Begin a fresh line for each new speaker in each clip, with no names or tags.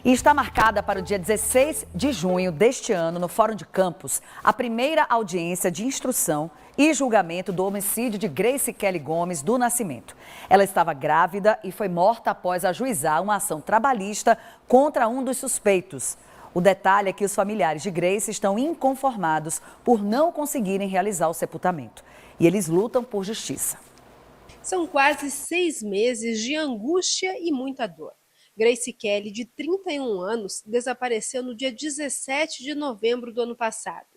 E está marcada para o dia 16 de junho deste ano, no Fórum de Campos, a primeira audiência de instrução e julgamento do homicídio de Grace Kelly Gomes do Nascimento. Ela estava grávida e foi morta após ajuizar uma ação trabalhista contra um dos suspeitos. O detalhe é que os familiares de Grace estão inconformados por não conseguirem realizar o sepultamento. E eles lutam por justiça.
São quase 6 meses de angústia e muita dor. Grace Kelly, de 31 anos, desapareceu no dia 17 de novembro do ano passado.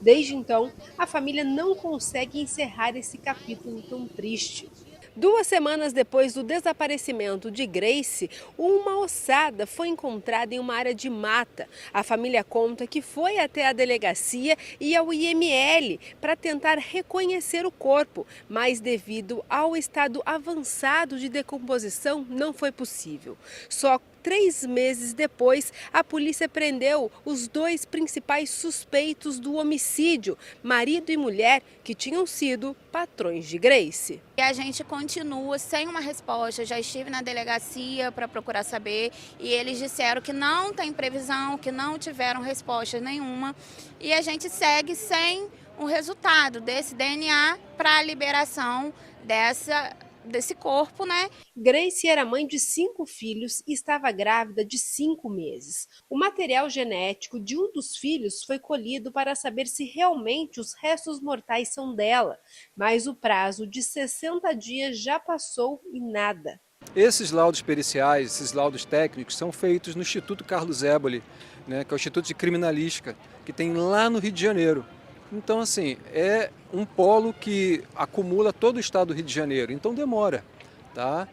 Desde então, a família não consegue encerrar esse capítulo tão triste. 2 semanas depois do desaparecimento de Grace, uma ossada foi encontrada em uma área de mata. A família conta que foi até a delegacia e ao IML para tentar reconhecer o corpo, mas devido ao estado avançado de decomposição, não foi possível. Só 3 meses depois, a polícia prendeu os 2 principais suspeitos do homicídio, marido e mulher, que tinham sido patrões de Grace.
E a gente continua sem uma resposta. Já estive na delegacia para procurar saber e eles disseram que não tem previsão, que não tiveram resposta nenhuma. E a gente segue sem um resultado desse DNA para a liberação desse corpo, né?
Grace era mãe de 5 filhos e estava grávida de 5 meses. O material genético de um dos filhos foi colhido para saber se realmente os restos mortais são dela, mas o prazo de 60 dias já passou e nada.
Esses laudos periciais, esses laudos técnicos são feitos no Instituto Carlos Éboli, né, que é o Instituto de Criminalística, que tem lá no Rio de Janeiro. Então, assim, é um polo que acumula todo o estado do Rio de Janeiro, então demora, tá?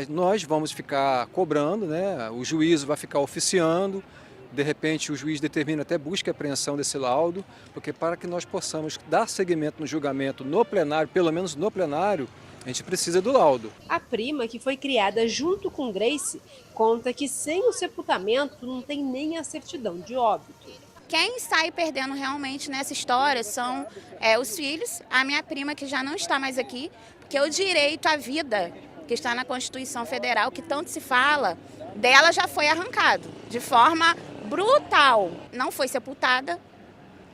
Nós vamos ficar cobrando, né? O juízo vai ficar oficiando, de repente o juiz determina até busca e apreensão desse laudo, porque para que nós possamos dar seguimento no julgamento no plenário, pelo menos no plenário, a gente precisa do laudo.
A prima, que foi criada junto com Grace, conta que sem o sepultamento não tem nem a certidão de óbito.
Quem sai perdendo realmente nessa história são os filhos, a minha prima que já não está mais aqui, porque o direito à vida, que está na Constituição Federal, que tanto se fala, dela já foi arrancado de forma brutal. Não foi sepultada,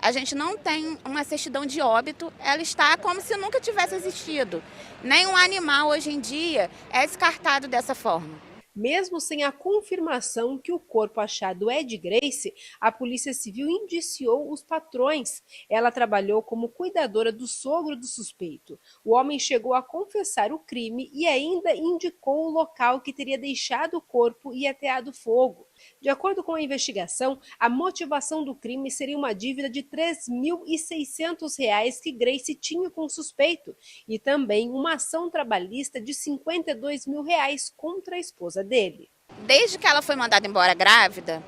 a gente não tem uma certidão de óbito, ela está como se nunca tivesse existido. Nenhum animal hoje em dia é descartado dessa forma.
Mesmo sem a confirmação que o corpo achado é de Grace, a Polícia Civil indiciou os patrões. Ela trabalhou como cuidadora do sogro do suspeito. O homem chegou a confessar o crime e ainda indicou o local que teria deixado o corpo e ateado fogo. De acordo com a investigação, a motivação do crime seria uma dívida de R$ 3.600 que Grace tinha com o suspeito e também uma ação trabalhista de R$ 52 mil contra a esposa dele.
Desde que ela foi mandada embora grávida,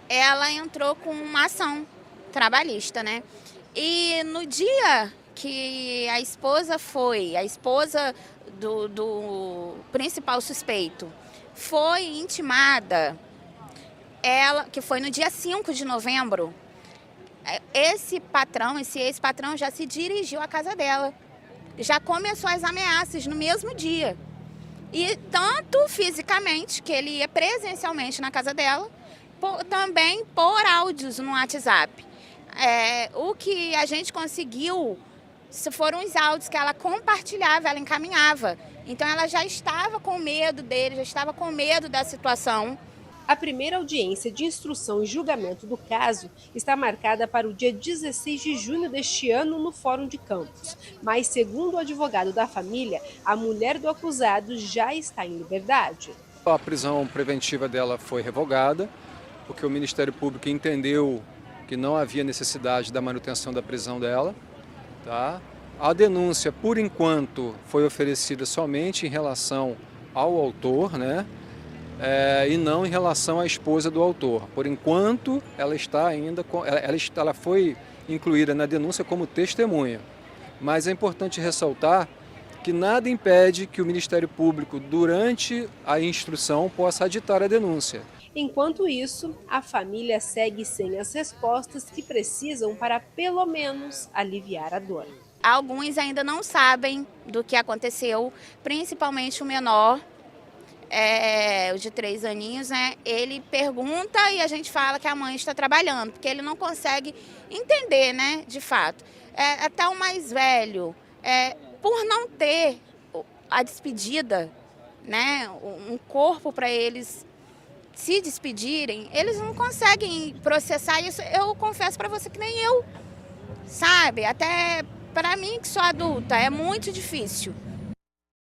ela entrou com uma ação trabalhista, né? E no dia que a esposa do principal suspeito, foi intimada, que foi no dia 5 de novembro, esse ex-patrão já se dirigiu à casa dela, já começou as ameaças no mesmo dia. E tanto fisicamente, que ele ia presencialmente na casa dela, também por áudios no WhatsApp. O que a gente conseguiu foram os áudios que ela compartilhava, ela encaminhava. Então ela já estava com medo dele, já estava com medo da situação.
A primeira audiência de instrução e julgamento do caso está marcada para o dia 16 de junho deste ano no Fórum de Campos. Mas, segundo o advogado da família, a mulher do acusado já está em liberdade.
A prisão preventiva dela foi revogada, porque o Ministério Público entendeu que não havia necessidade da manutenção da prisão dela, tá? A denúncia, por enquanto, foi oferecida somente em relação ao autor, né? E não em relação à esposa do autor. Por enquanto, ela está ainda ela foi incluída na denúncia como testemunha. Mas é importante ressaltar que nada impede que o Ministério Público, durante a instrução, possa aditar a denúncia.
Enquanto isso, a família segue sem as respostas que precisam para, pelo menos, aliviar a dor.
Alguns ainda não sabem do que aconteceu, principalmente o menor. o de 3 aninhos, né, ele pergunta e a gente fala que a mãe está trabalhando, porque ele não consegue entender, né, de fato. Até o mais velho, por não ter a despedida, né, um corpo para eles se despedirem, eles não conseguem processar isso. Eu confesso para você que nem eu, sabe? Até para mim, que sou adulta, é muito difícil.